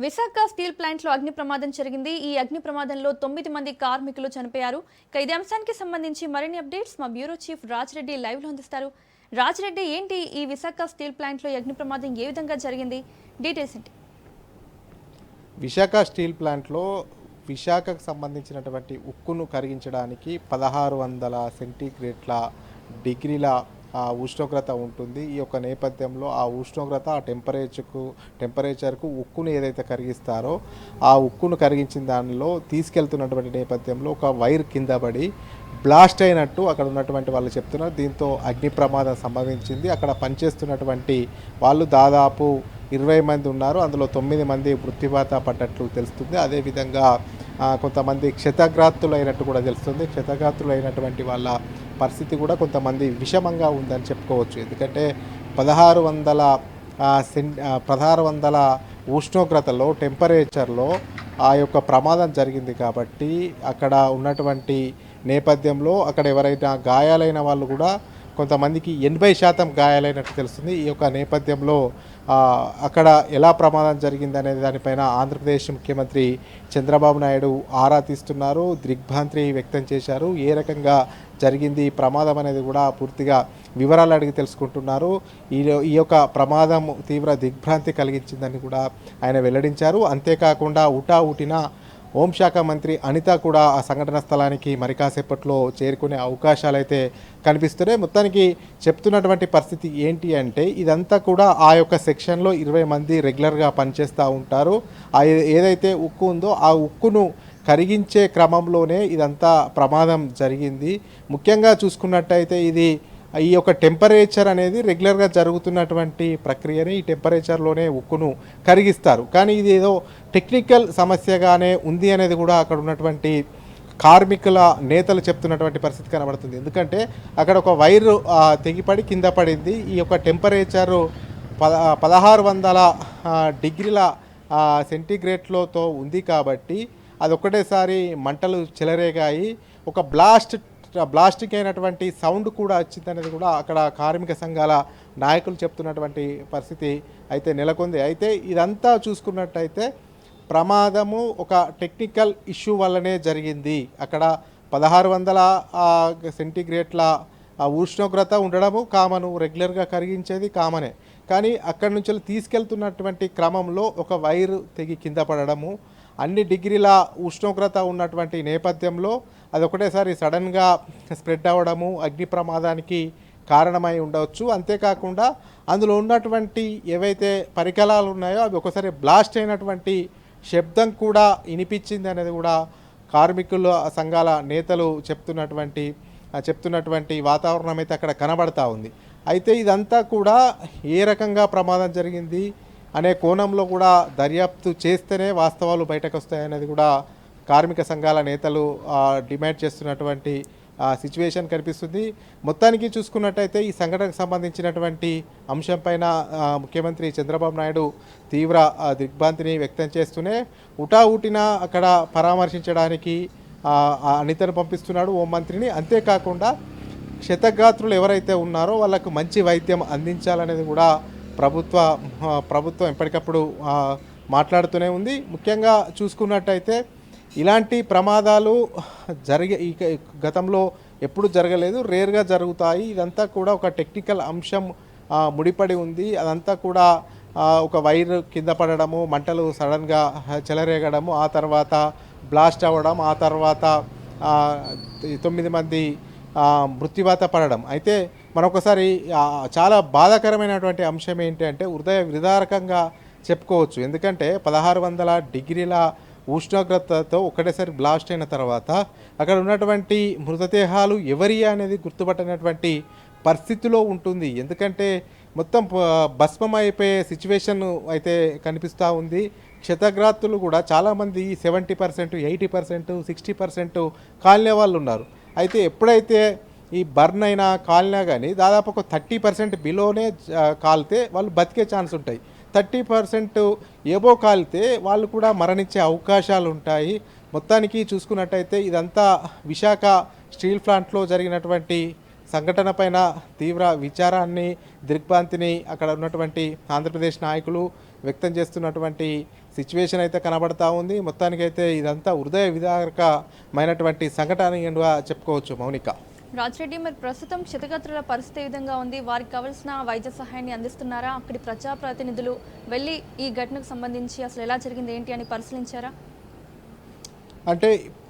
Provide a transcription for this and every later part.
Visakha steel ప్లాంట్లో అగ్ని ప్రమాదం జరిగింది. ఈ అగ్ని ప్రమాదంలో 9 మంది కార్మికులు చనిపోయారు. ఇదే అంశానికి సంబంధించి మరిన్ని అప్డేట్స్ మా బ్యూరో చీఫ్ రాజ్రెడ్డి లైవ్ లో అందిస్తారు. రాజ్రెడ్డి, ఏంటి ఈ విశాఖ స్టీల్ ప్లాంట్లో అగ్ని ప్రమాదం ఏ విధంగా జరిగింది? డీటెయిల్స్ ఏంటి? విశాఖ స్టీల్ ప్లాంట్లో విశాఖకు సంబంధించినటువంటి ఉక్కును కరిగించడానికి 1600 సెంటీగ్రేడ్ల డిగ్రీల ఉష్ణోగ్రత ఉంటుంది. ఈ యొక్క నేపథ్యంలో ఆ ఉష్ణోగ్రత ఆ టెంపరేచర్కు ఉక్కును ఏదైతే కరిగిస్తారో ఆ ఉక్కును కరిగించిన దానిలో తీసుకెళ్తున్నటువంటి నేపథ్యంలో ఒక వైర్ కింద పడి బ్లాస్ట్ అయినట్టు అక్కడ ఉన్నటువంటి వాళ్ళు చెప్తున్నారు. దీంతో అగ్ని ప్రమాదం సంభవించింది. అక్కడ పనిచేస్తున్నటువంటి వాళ్ళు దాదాపు 20 మంది ఉన్నారు. అందులో 9 మంది మృత్యువాత పడ్డట్లు తెలుస్తుంది. అదేవిధంగా కొంతమంది క్షతగాత్రులైనట్టు కూడా తెలుస్తుంది. క్షతగాత్రులైనటువంటి వాళ్ళ పరిస్థితి కూడా కొంతమంది విషమంగా ఉందని చెప్పుకోవచ్చు. ఎందుకంటే 1600 ఉష్ణోగ్రతలో టెంపరేచర్లో ఆ యొక్క ప్రమాదం జరిగింది. కాబట్టి అక్కడ ఉన్నటువంటి నేపథ్యంలో అక్కడ ఎవరైనా గాయాలైన వాళ్ళు కూడా కొంతమందికి 80% గాయాలైనట్టు తెలుస్తుంది. ఈ యొక్క నేపథ్యంలో అక్కడ ఎలా ప్రమాదం జరిగింది అనేది దానిపైన ఆంధ్రప్రదేశ్ ముఖ్యమంత్రి చంద్రబాబు నాయుడు ఆరా తీస్తున్నారు, దిగ్భ్రాంతి వ్యక్తం చేశారు. ఏ రకంగా జరిగింది ఈ ప్రమాదం అనేది కూడా పూర్తిగా వివరాలు అడిగి తెలుసుకుంటున్నారు. ఈ యొక్క ప్రమాదం తీవ్ర దిగ్భ్రాంతి కలిగించిందని కూడా ఆయన వెల్లడించారు. అంతేకాకుండా ఊటిన హోంశాఖ మంత్రి అనిత కూడా ఆ సంఘటన స్థలానికి మరి కాసేపట్లో చేరుకునే అవకాశాలు అయితే కనిపిస్తున్నాయి. మొత్తానికి చెప్తున్నటువంటి పరిస్థితి ఏంటి అంటే ఇదంతా కూడా ఆ యొక్క సెక్షన్లో 20 మంది రెగ్యులర్గా పనిచేస్తూ ఉంటారు. ఏదైతే ఉక్కు ఉందో ఆ ఉక్కును కరిగించే క్రమంలోనే ఇదంతా ప్రమాదం జరిగింది. ముఖ్యంగా చూసుకున్నట్టయితే ఈ యొక్క టెంపరేచర్ అనేది రెగ్యులర్గా జరుగుతున్నటువంటి ప్రక్రియని ఈ టెంపరేచర్లోనే ఉక్కును కరిగిస్తారు. కానీ ఇది ఏదో టెక్నికల్ సమస్యగానే ఉంది అనేది కూడా అక్కడ ఉన్నటువంటి కార్మికుల నేతలు చెప్తున్నటువంటి పరిస్థితి కనబడుతుంది. ఎందుకంటే అక్కడ ఒక వైరు తెగిపడి కింద పడింది. ఈ యొక్క టెంపరేచరు 1600 డిగ్రీల సెంటీగ్రేడ్లతో ఉంది. కాబట్టి అది ఒకటేసారి మంటలు చెలరేగాయి. ఒక బ్లాస్టింగ్ అయినటువంటి సౌండ్ కూడా వచ్చిందనేది కూడా అక్కడ కార్మిక సంఘాల నాయకులు చెప్తున్నటువంటి పరిస్థితి అయితే నెలకొంది. అయితే ఇదంతా చూసుకున్నట్టయితే ప్రమాదము ఒక టెక్నికల్ ఇష్యూ వల్లనే జరిగింది. అక్కడ 1600 సెంటీగ్రేడ్ల ఉష్ణోగ్రత ఉండడము కామను, రెగ్యులర్గా కరిగించేది కామనే. కానీ అక్కడి నుంచి తీసుకెళ్తున్నటువంటి క్రమంలో ఒక వైరు తెగి కింద పడడము, అన్ని డిగ్రీల ఉష్ణోగ్రత ఉన్నటువంటి నేపథ్యంలో అది ఒకటేసారి సడన్గా స్ప్రెడ్ అవ్వడము అగ్ని ప్రమాదానికి కారణమై ఉండవచ్చు. అంతేకాకుండా అందులో ఉన్నటువంటి ఏవైతే పరికరాలు ఉన్నాయో అవి ఒకసారి బ్లాస్ట్ అయినటువంటి శబ్దం కూడా వినిపించింది అనేది కూడా కార్మికుల సంఘాల నేతలు చెప్తున్నటువంటి వాతావరణం అయితే అక్కడ కనబడతా ఉంది. అయితే ఇదంతా కూడా ఏ రకంగా ప్రమాదం జరిగింది అనే కోణంలో కూడా దర్యాప్తు చేస్తేనే వాస్తవాలు బయటకు వస్తాయనేది కూడా కార్మిక సంఘాల నేతలు డిమాండ్ చేస్తున్నటువంటి సిచ్యువేషన్ కనిపిస్తుంది. మొత్తానికి చూసుకున్నట్టయితే ఈ సంఘటనకు సంబంధించినటువంటి అంశంపైన ముఖ్యమంత్రి చంద్రబాబు నాయుడు తీవ్ర దిగ్భ్రాంతిని వ్యక్తం చేస్తూనే ఊటిన అక్కడ పరామర్శించడానికి అనితను పంపిస్తున్నాడు హోంమంత్రిని. అంతేకాకుండా క్షతగాత్రులు ఎవరైతే ఉన్నారో వాళ్ళకు మంచి వైద్యం అందించాలనేది కూడా ప్రభుత్వం ఎప్పటికప్పుడు మాట్లాడుతూనే ఉంది. ముఖ్యంగా చూసుకున్నట్టయితే ఇలాంటి ప్రమాదాలు గతంలో ఎప్పుడు జరగలేదు, రేర్గా జరుగుతాయి. ఇదంతా కూడా ఒక టెక్నికల్ అంశం ముడిపడి ఉంది. అదంతా కూడా ఒక వైర్ కింద పడడము, మంటలు సడన్గా చెలరేగడము, ఆ తర్వాత బ్లాస్ట్ అవ్వడం, ఆ తర్వాత 9 మంది మృత్యువాత పడడం. అయితే మరొకసారి చాలా బాధాకరమైనటువంటి అంశం ఏంటి అంటే హృదయ విదారకంగా చెప్పుకోవచ్చు. ఎందుకంటే 1600 డిగ్రీల ఉష్ణోగ్రతతో ఒకటేసారి బ్లాస్ట్ అయిన తర్వాత అక్కడ ఉన్నటువంటి మృతదేహాలు ఎవరి అనేది గుర్తుపట్టనటువంటి పరిస్థితిలో ఉంటుంది. ఎందుకంటే మొత్తం భస్మం అయిపోయే సిచ్యువేషన్ అయితే కనిపిస్తూ ఉంది. క్షతగాత్రులు కూడా చాలామంది 70%, 80%, 60% కాలిన వాళ్ళు ఉన్నారు. అయితే ఎప్పుడైతే ఈ బర్న్ అయినా కాలినా కానీ దాదాపు ఒక 30% బిలోనే కాలితే వాళ్ళు బతికే ఛాన్స్ ఉంటాయి. 30% ఏబో కాలితే వాళ్ళు కూడా మరణించే అవకాశాలు ఉంటాయి. మొత్తానికి చూసుకున్నట్టయితే ఇదంతా విశాఖ స్టీల్ ప్లాంట్లో జరిగినటువంటి సంఘటన పైన తీవ్ర విచారాన్ని దిగ్భ్రాంతిని అక్కడ ఉన్నటువంటి ఆంధ్రప్రదేశ్ నాయకులు వ్యక్తం చేస్తున్నటువంటి సిచ్యువేషన్ అయితే కనబడతా ఉంది. మొత్తానికైతే ఇదంతా హృదయ విదారకమైనటువంటి సంఘటనగా చెప్పుకోవచ్చు మౌనిక. రాజిరెడ్డి, మరి ప్రస్తుతం క్షతగాత్రుల పరిస్థితి ఏ విధంగా ఉంది? వారికి కావాల్సిన వైద్య సహాయాన్ని అందిస్తున్నారా? అక్కడి ప్రజాప్రతినిధులు వెళ్ళి ఈ ఘటనకు సంబంధించి అసలు ఎలా జరిగింది ఏంటి అని పరిశీలించారా? అంటే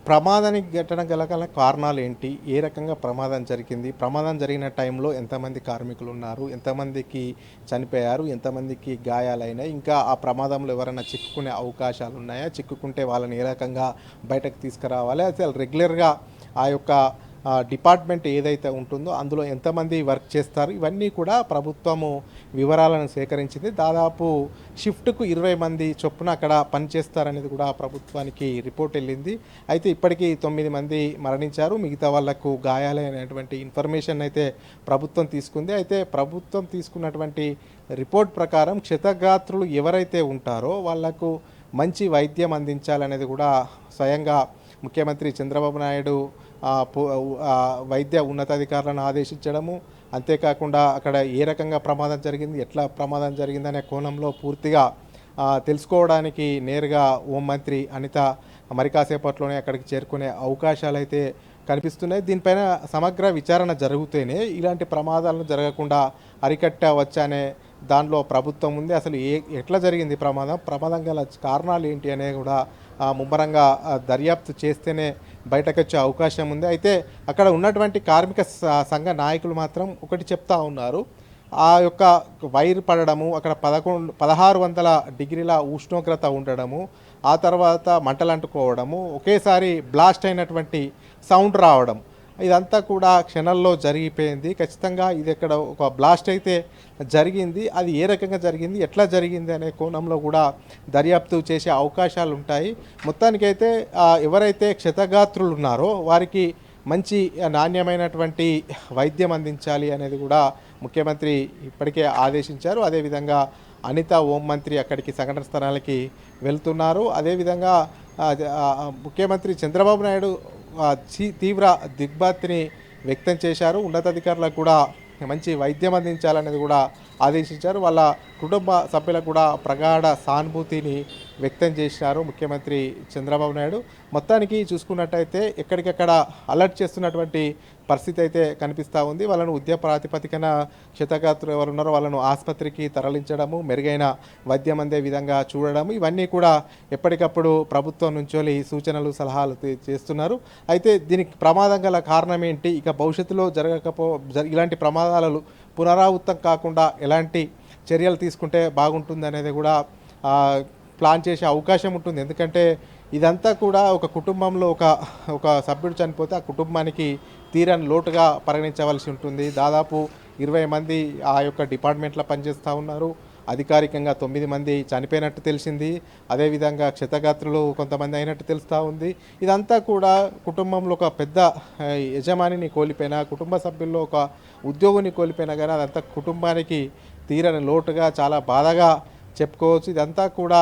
ప్రమాదానికి ఘటన గల కారణాలు ఏంటి, ఏ రకంగా ప్రమాదం జరిగింది, ప్రమాదం జరిగిన టైంలో ఎంతమంది కార్మికులు ఉన్నారు, ఎంతమందికి చనిపోయారు, ఎంతమందికి గాయాలైనాయి, ఇంకా ఆ ప్రమాదంలో ఎవరైనా చిక్కుకునే అవకాశాలు ఉన్నాయా, చిక్కుకుంటే వాళ్ళని ఏ రకంగా బయటకు తీసుకురావాలి, అసలు రెగ్యులర్గా ఆ యొక్క డిపార్ట్మెంట్ ఏదైతే ఉంటుందో అందులో ఎంతమంది వర్క్ చేస్తారు, ఇవన్నీ కూడా ప్రభుత్వము వివరాలను సేకరించింది. దాదాపు షిఫ్ట్కు 20 మంది చొప్పున అక్కడ పనిచేస్తారనేది కూడా ప్రభుత్వానికి రిపోర్ట్ వెళ్ళింది. అయితే ఇప్పటికీ 9 మంది మరణించారు, మిగతా వాళ్లకు గాయాలైనటువంటి ఇన్ఫర్మేషన్ అయితే ప్రభుత్వం తీసుకుంది. అయితే ప్రభుత్వం తీసుకున్నటువంటి రిపోర్ట్ ప్రకారం క్షతగాత్రులు ఎవరైతే ఉంటారో వాళ్లకు మంచి వైద్యం అందించాలనేది కూడా స్వయంగా ముఖ్యమంత్రి చంద్రబాబు నాయుడు వైద్య ఉన్నతాధికారులను ఆదేశించడము, అంతేకాకుండా అక్కడ ఏ రకంగా ప్రమాదం జరిగింది, ఎట్లా ప్రమాదం జరిగిందనే కోణంలో పూర్తిగా తెలుసుకోవడానికి నేరుగా హోంమంత్రి అనిత మరి కాసేపట్లోనే అక్కడికి చేరుకునే అవకాశాలు అయితే కనిపిస్తున్నాయి. దీనిపైన సమగ్ర విచారణ జరిగితేనే ఇలాంటి ప్రమాదాలను జరగకుండా అరికట్టవచ్చనే దానిలో ప్రభుత్వం ఉంది. అసలు ఎట్లా జరిగింది ప్రమాదం గల కారణాలు ఏంటి అనేది కూడా ముమ్మరంగా దర్యాప్తు చేస్తేనే బయటకు వచ్చే అవకాశం ఉంది. అయితే అక్కడ ఉన్నటువంటి కార్మిక సంఘ నాయకులు మాత్రం ఒకటి చెప్తా ఉన్నారు, ఆ యొక్క వైర్ పడడము, అక్కడ 1600 డిగ్రీల ఉష్ణోగ్రత ఉండడము, ఆ తర్వాత మంటలు అంటుకోవడము, ఒకేసారి బ్లాస్ట్ అయినటువంటి సౌండ్ రావడం, ఇదంతా కూడా క్షణాల్లో జరిగిపోయింది. ఖచ్చితంగా ఇది ఇక్కడ ఒక బ్లాస్ట్ అయితే జరిగింది, అది ఏ రకంగా జరిగింది, ఎట్లా జరిగింది అనే కోణంలో కూడా దర్యాప్తు చేసే అవకాశాలు ఉంటాయి. మొత్తానికైతే ఎవరైతే క్షతగాత్రులు ఉన్నారో వారికి మంచి నాణ్యమైనటువంటి వైద్యం అందించాలి అనేది కూడా ముఖ్యమంత్రి ఇప్పటికే ఆదేశించారు. అదేవిధంగా అనిత హోంమంత్రి అక్కడికి సంఘటన స్థలాలకి వెళ్తున్నారు. అదేవిధంగా ముఖ్యమంత్రి చంద్రబాబు నాయుడు తీవ్ర దిగ్భ్రాంతిని వ్యక్తం చేశారు. ఉన్నతాధికారులకు కూడా మంచి వైద్యం అందించాలనేది కూడా ఆదేశించారు. వాళ్ళ కుటుంబ సభ్యులకు కూడా ప్రగాఢ సానుభూతిని వ్యక్తం చేశారు ముఖ్యమంత్రి చంద్రబాబు నాయుడు. మొత్తానికి చూసుకున్నట్టయితే ఎక్కడికక్కడ అలర్ట్ చేస్తున్నటువంటి పరిస్థితి అయితే కనిపిస్తూ ఉంది. వాళ్ళను ఉద్యోగ ప్రాతిపదికన క్షతగాత్రులు ఎవరున్నారో వాళ్ళను ఆసుపత్రికి తరలించడము, మెరుగైన వైద్యం అందే విధంగా చూడడము, ఇవన్నీ కూడా ఎప్పటికప్పుడు ప్రభుత్వం నుంచి సూచనలు సలహాలు చేస్తున్నారు. అయితే దీనికి ప్రమాదం గల కారణం ఏంటి, ఇక భవిష్యత్తులో ఇలాంటి ప్రమాదాలు పునరావృతం కాకుండా ఎలాంటి చర్యలు తీసుకుంటే బాగుంటుంది అనేది కూడా ప్లాన్ చేసే అవకాశం ఉంటుంది. ఎందుకంటే ఇదంతా కూడా ఒక కుటుంబంలో ఒక సభ్యుడు చనిపోతే ఆ కుటుంబానికి తీరని లోటుగా పరిగణించవలసి ఉంటుంది. దాదాపు 20 మంది ఆ యొక్క డిపార్ట్మెంట్లో పనిచేస్తూ ఉన్నారు. అధికారికంగా 9 మంది చనిపోయినట్టు తెలిసింది. అదేవిధంగా క్షతగాత్రులు కొంతమంది అయినట్టు తెలుస్తూ ఉంది. ఇదంతా కూడా కుటుంబంలో ఒక పెద్ద యజమానిని కోల్పోయినా, కుటుంబ సభ్యుల్లో ఒక ఉద్యోగిని కోల్పోయినా కానీ అదంతా కుటుంబానికి తీరని లోటుగా చాలా బాధగా చెప్పుకోవచ్చు. ఇదంతా కూడా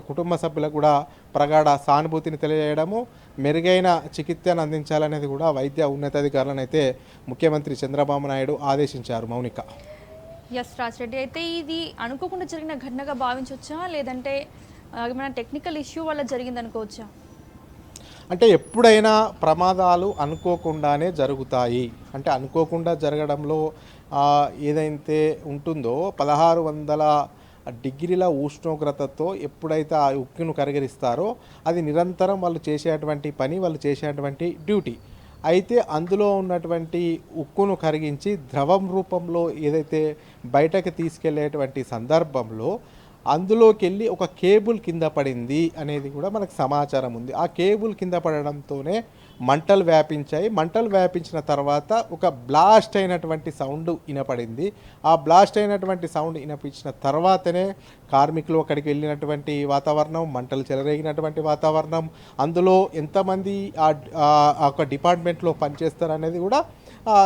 కుటుంబ సభ్యులకు కూడా ప్రగాఢ సానుభూతిని తెలియజేయడము, మెరుగైన చికిత్సను అందించాలనేది కూడా వైద్య ఉన్నతాధికారులను అయితే ముఖ్యమంత్రి చంద్రబాబు నాయుడు ఆదేశించారు. మౌనిక. ఎస్ రాజిరెడ్డి, అయితే ఇది అనుకోకుండా జరిగిన ఘటనగా భావించవచ్చా, లేదంటే ఏమైనా టెక్నికల్ ఇష్యూ వల్ల జరిగింది అనుకోవచ్చా? అంటే ఎప్పుడైనా ప్రమాదాలు అనుకోకుండానే జరుగుతాయి. అంటే అనుకోకుండా జరగడంలో ఏదైతే ఉంటుందో 1600 డిగ్రీల ఉష్ణోగ్రతతో ఎప్పుడైతే ఆ ఉక్కును కరిగిస్తారో అది నిరంతరం వాళ్ళు చేసేటువంటి పని, వాళ్ళు చేసేటువంటి డ్యూటీ. అయితే అందులో ఉన్నటువంటి ఉక్కును కరిగించి ద్రవం రూపంలో ఏదైతే బయటకు తీసుకెళ్లేటువంటి సందర్భంలో అందులోకి వెళ్ళి ఒక కేబుల్ కింద పడింది అనేది కూడా మనకు సమాచారం ఉంది. ఆ కేబుల్ కింద పడడంతోనే మంటలు వ్యాపించాయి. మంటలు వ్యాపించిన తర్వాత ఒక బ్లాస్ట్ అయినటువంటి సౌండ్ వినపడింది. ఆ బ్లాస్ట్ అయినటువంటి సౌండ్ వినిపించిన తర్వాతనే కార్మికులు అక్కడికి వెళ్ళినటువంటి వాతావరణం, మంటలు చెలరేగినటువంటి వాతావరణం, అందులో ఎంతమంది ఆ ఒక డిపార్ట్మెంట్లో పనిచేస్తారు అనేది కూడా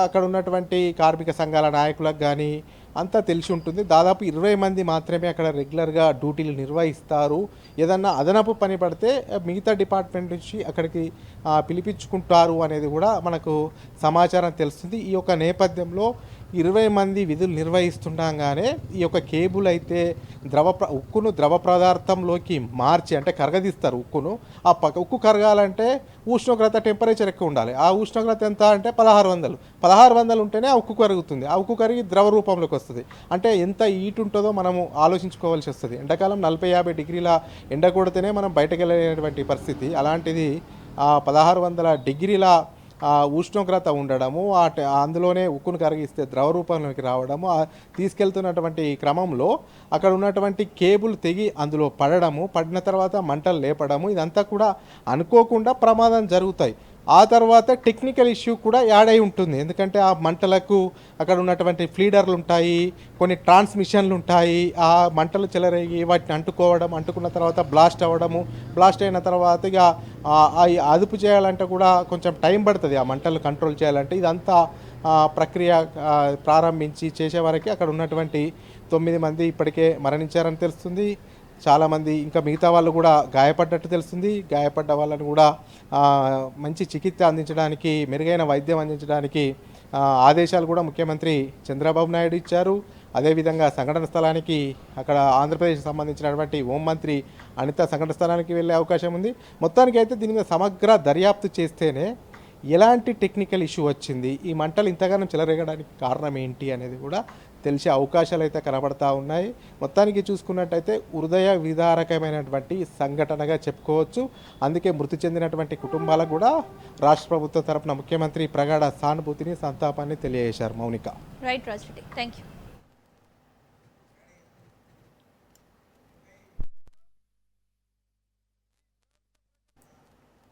అక్కడ ఉన్నటువంటి కార్మిక సంఘాల నాయకులకు కానీ అంతా తెలిసి ఉంటుంది. దాదాపు 20 మంది మాత్రమే అక్కడ రెగ్యులర్గా డ్యూటీలు నిర్వహిస్తారు. ఏదన్నా అదనపు పని పడితే మిగతా డిపార్ట్మెంట్ నుంచి అక్కడికి పిలిపించుకుంటారు అనేది కూడా మనకు సమాచారం తెలుస్తుంది. ఈ యొక్క నేపథ్యంలో 20 మంది విధులు నిర్వహిస్తుండగానే ఈ యొక్క కేబుల్ అయితే ఉక్కును ద్రవ పదార్థంలోకి మార్చి అంటే కరగదీస్తారు ఉక్కును. ఆ ఉక్కు కరగాలంటే ఉష్ణోగ్రత టెంపరేచర్ ఎక్కువ ఉండాలి. ఆ ఉష్ణోగ్రత ఎంత అంటే 1600 ఉంటేనే ఆ ఉక్కు కరుగుతుంది. ఆ ఉక్కు కరిగి ద్రవ రూపంలోకి వస్తుంది. అంటే ఎంత హీట్ ఉంటుందో మనము ఆలోచించుకోవాల్సి వస్తుంది. ఎండాకాలం 40-50 డిగ్రీల ఎండ కొడితేనే మనం బయటకు వెళ్ళేటువంటి పరిస్థితి. అలాంటిది 1600 డిగ్రీల ఉష్ణోగ్రత ఉండడము, అందులోనే ఉక్కును కరిగిస్తే ద్రవ రూపంలోకి రావడము, తీసుకెళ్తున్నటువంటి క్రమంలో అక్కడ ఉన్నటువంటి కేబుల్ తెగి అందులో పడిన తర్వాత మంటలు లేపడము, ఇదంతా కూడా అనుకోకుండా ప్రమాదం జరుగుతాయి. ఆ తర్వాత టెక్నికల్ ఇష్యూ కూడా యాడ్ అయి ఉంటుంది. ఎందుకంటే ఆ మంటలకు అక్కడ ఉన్నటువంటి ఫీడర్లు ఉంటాయి, కొన్ని ట్రాన్స్మిషన్లు ఉంటాయి. ఆ మంటలు చెలరేగి వాటిని అంటుకున్న తర్వాత బ్లాస్ట్ అవ్వడము, బ్లాస్ట్ అయిన తర్వాత ఇక అదుపు చేయాలంటే కూడా కొంచెం టైం పడుతుంది. ఆ మంటలు కంట్రోల్ చేయాలంటే ఇదంతా ప్రక్రియ ప్రారంభించి చేసే వరకు అక్కడ ఉన్నటువంటి 9 మంది ఇప్పటికే మరణించారని తెలుస్తుంది. చాలామంది ఇంకా మిగతా వాళ్ళు కూడా గాయపడ్డట్టు తెలుస్తుంది. గాయపడ్డ వాళ్ళని కూడా మంచి చికిత్స అందించడానికి, మెరుగైన వైద్యం అందించడానికి ఆదేశాలు కూడా ముఖ్యమంత్రి చంద్రబాబు నాయుడు ఇచ్చారు. అదేవిధంగా సంఘటన స్థలానికి అక్కడ ఆంధ్రప్రదేశ్కి సంబంధించినటువంటి హోంమంత్రి అనిత సంఘటన స్థలానికి వెళ్ళే అవకాశం ఉంది. మొత్తానికి అయితే దీని మీద సమగ్ర దర్యాప్తు చేస్తేనే ఎలాంటి టెక్నికల్ ఇష్యూ వచ్చింది, ఈ మంటలు ఇంతగానో చెలరేగడానికి కారణం ఏంటి అనేది కూడా తెలిసే అవకాశాలు అయితే కనబడతా ఉన్నాయి. మొత్తానికి చూసుకున్నట్టయితే హృదయ విదారకమైనటువంటి సంఘటనగా చెప్పుకోవచ్చు. అందుకే మృతి చెందినటువంటి కుటుంబాలకు కూడా రాష్ట్ర ప్రభుత్వం తరపున ముఖ్యమంత్రి ప్రగాఢ సానుభూతిని, సంతాపాన్ని తెలియజేశారు. Mounika. Right Raj Reddy, thank you.